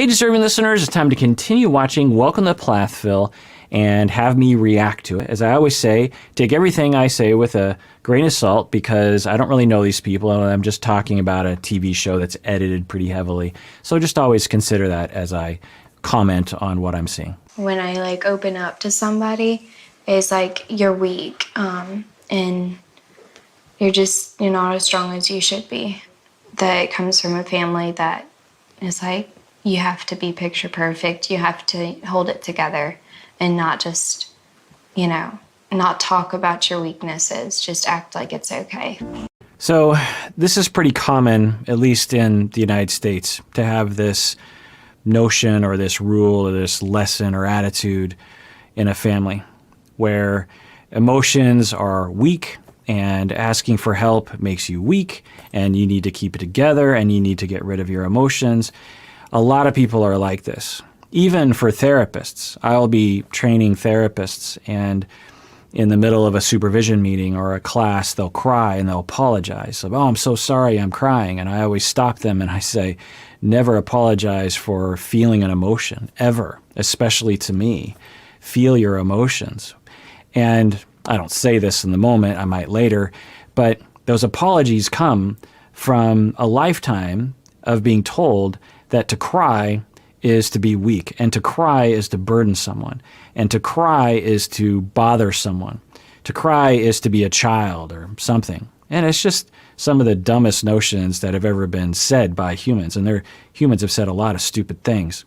Hey, deserving listeners, it's time to continue watching Welcome to Plathville and have me react to it. As I always say, take everything I say with a grain of salt because I don't really know these people and I'm just talking about a TV show that's edited pretty heavily. So just always consider that as I comment on what I'm seeing. When I open up to somebody, it's you're weak and you're not as strong as you should be. That it comes from a family that is you have to be picture perfect. You have to hold it together and not just, not talk about your weaknesses. Just act like it's okay. So this is pretty common, at least in the United States, to have this notion or this rule or this lesson or attitude in a family where emotions are weak and asking for help makes you weak and you need to keep it together and you need to get rid of your emotions. A lot of people are like this. Even for therapists, I'll be training therapists and in the middle of a supervision meeting or a class, they'll cry and they'll apologize. So, oh, I'm so sorry, I'm crying. And I always stop them and I say, never apologize for feeling an emotion, ever, especially to me. Feel your emotions. And I don't say this in the moment, I might later, but those apologies come from a lifetime of being told that to cry is to be weak, and to cry is to burden someone, and to cry is to bother someone. To cry is to be a child or something. And it's just some of the dumbest notions that have ever been said by humans, and humans have said a lot of stupid things.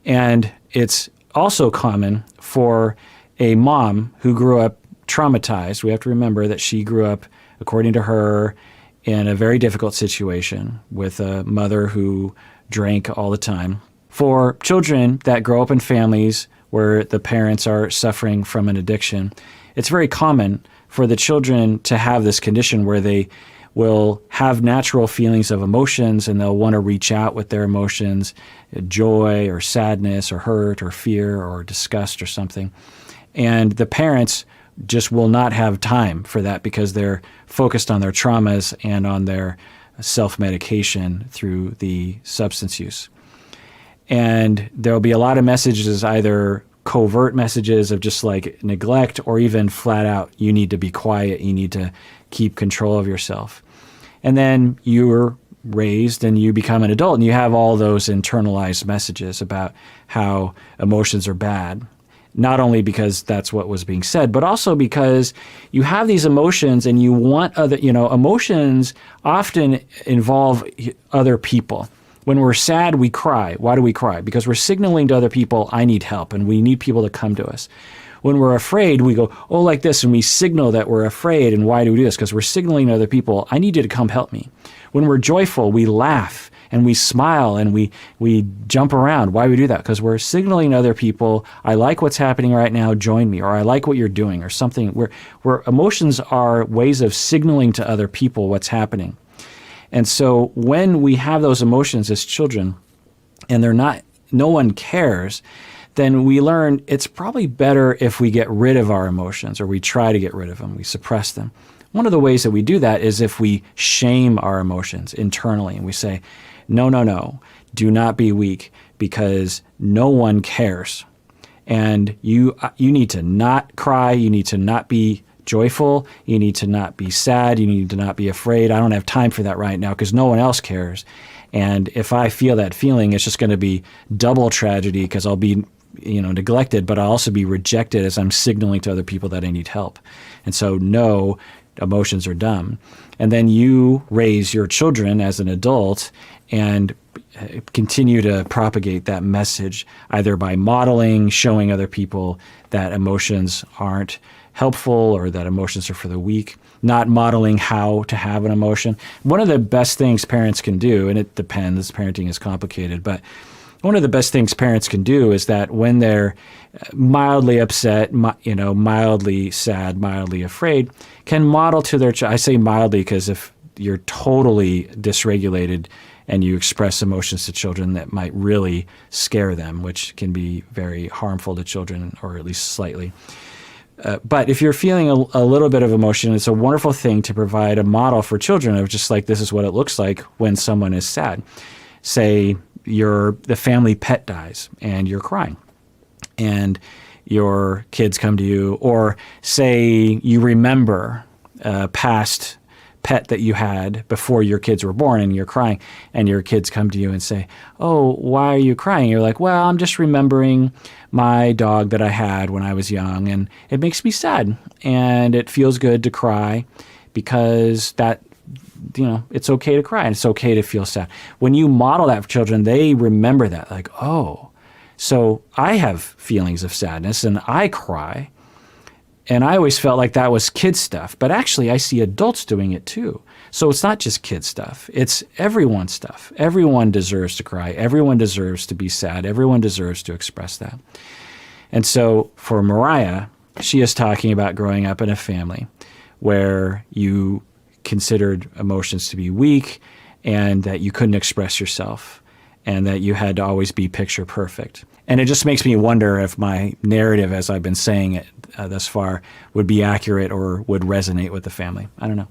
And it's also common for a mom who grew up traumatized. We have to remember that she grew up, according to her, in a very difficult situation with a mother who drank all the time. For children that grow up in families where the parents are suffering from an addiction, it's very common for the children to have this condition where they will have natural feelings of emotions and they'll want to reach out with their emotions, joy or sadness or hurt or fear or disgust or something. And the parents just will not have time for that because they're focused on their traumas and on their self-medication through the substance use. And there'll be a lot of messages, either covert messages of just neglect or even flat out, you need to be quiet, you need to keep control of yourself. And then you're raised and you become an adult and you have all those internalized messages about how emotions are bad. Not only because that's what was being said, but also because you have these emotions and you want emotions often involve other people. When we're sad, we cry. Why do we cry? Because we're signaling to other people, I need help, and we need people to come to us. When we're afraid, we go, oh, like this, and we signal that we're afraid. And why do we do this? Because we're signaling to other people, I need you to come help me. When we're joyful, we laugh and we smile and we jump around. Why do we do that? Because we're signaling to other people, I like what's happening right now, join me, or I like what you're doing, or something. Where emotions are ways of signaling to other people what's happening. And so when we have those emotions as children and no one cares, then we learn it's probably better if we get rid of our emotions or we try to get rid of them, we suppress them. One of the ways that we do that is if we shame our emotions internally and we say, no, do not be weak because no one cares. And you need to not cry, you need to not be joyful, you need to not be sad, you need to not be afraid. I don't have time for that right now because no one else cares. And if I feel that feeling, it's just going to be double tragedy because I'll be neglected, but I'll also be rejected as I'm signaling to other people that I need help. And so no, emotions are dumb. And then you raise your children as an adult and continue to propagate that message either by modeling, showing other people that emotions aren't helpful or that emotions are for the weak, not modeling how to have an emotion. One of the best things parents can do, and it depends, parenting is complicated, but one of the best things parents can do is that when they're mildly upset, mildly sad, mildly afraid, can model to their child. I say mildly because if you're totally dysregulated and you express emotions to children, that might really scare them, which can be very harmful to children, or at least slightly. But if you're feeling a little bit of emotion, it's a wonderful thing to provide a model for children of just this is what it looks like when someone is sad. Say, the family pet dies and you're crying, and your kids come to you, or say you remember a past pet that you had before your kids were born and you're crying, and your kids come to you and say, "Oh, why are you crying?" You're like, "Well, I'm just remembering my dog that I had when I was young, and it makes me sad, and it feels good to cry because that, it's okay to cry and it's okay to feel sad." When you model that for children, they remember that, like, "Oh, so I have feelings of sadness and I cry." And I always felt like that was kid stuff, but actually I see adults doing it too. So it's not just kid stuff, it's everyone's stuff. Everyone deserves to cry. Everyone deserves to be sad. Everyone deserves to express that. And so for Mariah, she is talking about growing up in a family where you considered emotions to be weak and that you couldn't express yourself and that you had to always be picture perfect. And it just makes me wonder if my narrative, as I've been saying it thus far, would be accurate or would resonate with the family. I don't know.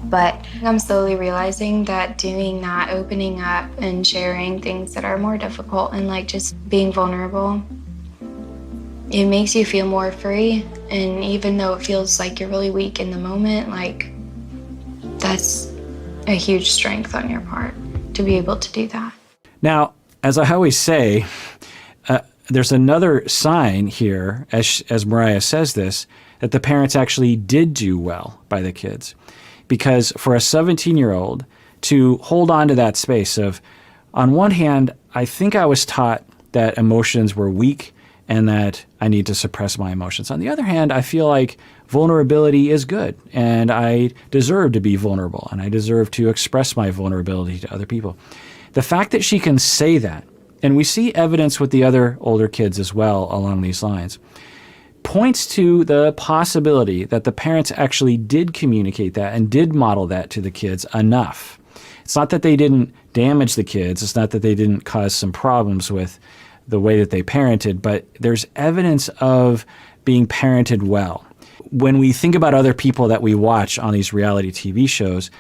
But I'm slowly realizing that doing that, opening up and sharing things that are more difficult and like just being vulnerable, it makes you feel more free. And even though it feels like you're really weak in the moment, like that's a huge strength on your part to be able to do that. Now, as I always say, there's another sign here, as Mariah says this, that the parents actually did do well by the kids. Because for a 17-year-old to hold on to that space of, on one hand, I think I was taught that emotions were weak and that I need to suppress my emotions. On the other hand, I feel like vulnerability is good and I deserve to be vulnerable and I deserve to express my vulnerability to other people. The fact that she can say that, and we see evidence with the other older kids as well along these lines, points to the possibility that the parents actually did communicate that and did model that to the kids enough. It's not that they didn't damage the kids. It's not that they didn't cause some problems with the way that they parented, but there's evidence of being parented well. When we think about other people that we watch on these reality TV shows,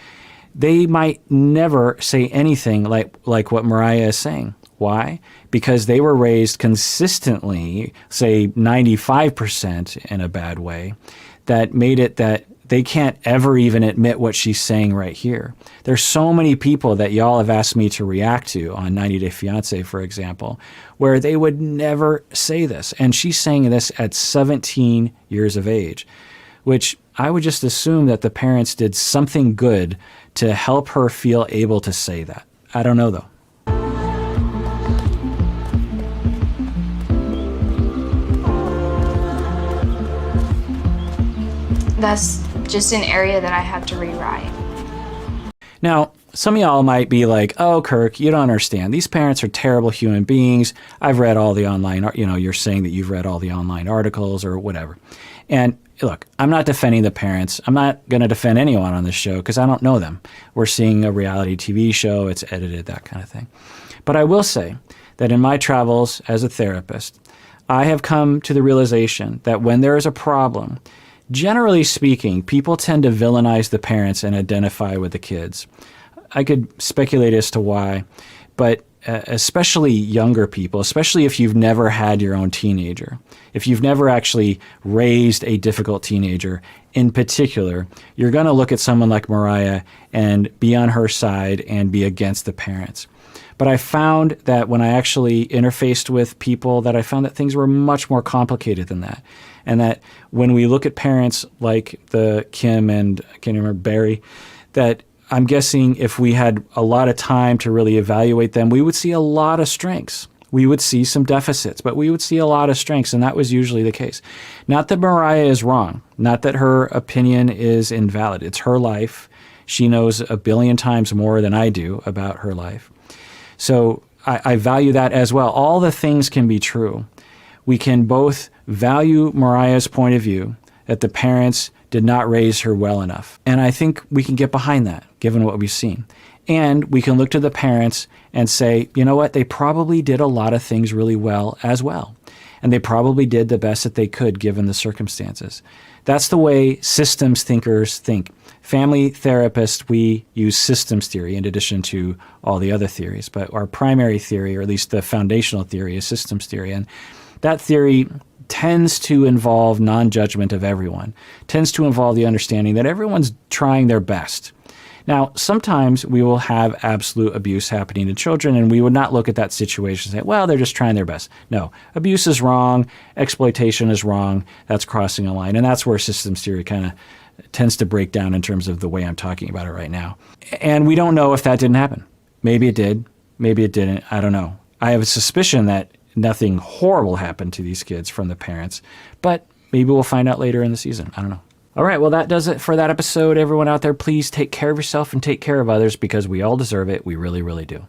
they might never say anything like what Mariah is saying. Why? Because they were raised consistently, say 95% in a bad way, that made it that they can't ever even admit what she's saying right here. There's so many people that y'all have asked me to react to on 90 Day Fiancé, for example, where they would never say this. And she's saying this at 17 years of age, which I would just assume that the parents did something good to help her feel able to say that. I don't know, though. That's just an area that I have to rewrite. Now, some of y'all might be like, "Oh, Kirk, you don't understand. These parents are terrible human beings. I've read all the online, you're saying that you've read all the online articles or whatever." And look, I'm not defending the parents. I'm not going to defend anyone on this show because I don't know them. We're seeing a reality TV show. It's edited, that kind of thing. But I will say that in my travels as a therapist, I have come to the realization that when there is a problem, generally speaking, people tend to villainize the parents and identify with the kids. I could speculate as to why, but especially younger people, especially if you've never had your own teenager, if you've never actually raised a difficult teenager in particular, you're going to look at someone like Mariah and be on her side and be against the parents. But I found that when I actually interfaced with people, that I found that things were much more complicated than that. And that when we look at parents like the Kim and I can't remember Barry, that I'm guessing if we had a lot of time to really evaluate them, we would see a lot of strengths. We would see some deficits, but we would see a lot of strengths, and that was usually the case. Not that Mariah is wrong, not that her opinion is invalid. It's her life. She knows a billion times more than I do about her life. So I value that as well. All the things can be true. We can both value Mariah's point of view that the parents did not raise her well enough. And I think we can get behind that, given what we've seen. And we can look to the parents and say, you know what, they probably did a lot of things really well as well. And they probably did the best that they could given the circumstances. That's the way systems thinkers think. Family therapists, we use systems theory in addition to all the other theories. But our primary theory, or at least the foundational theory, is systems theory. And that theory tends to involve non-judgment of everyone, tends to involve the understanding that everyone's trying their best. Now, sometimes we will have absolute abuse happening to children, and we would not look at that situation and say, well, they're just trying their best. No, abuse is wrong, exploitation is wrong, that's crossing a line, and that's where systems theory kind of tends to break down in terms of the way I'm talking about it right now. And we don't know if that didn't happen. Maybe it did, maybe it didn't, I don't know. I have a suspicion that nothing horrible happened to these kids from the parents, but maybe we'll find out later in the season. I don't know. All right, well, that does it for that episode. Everyone out there, please take care of yourself and take care of others because we all deserve it. We really, really do.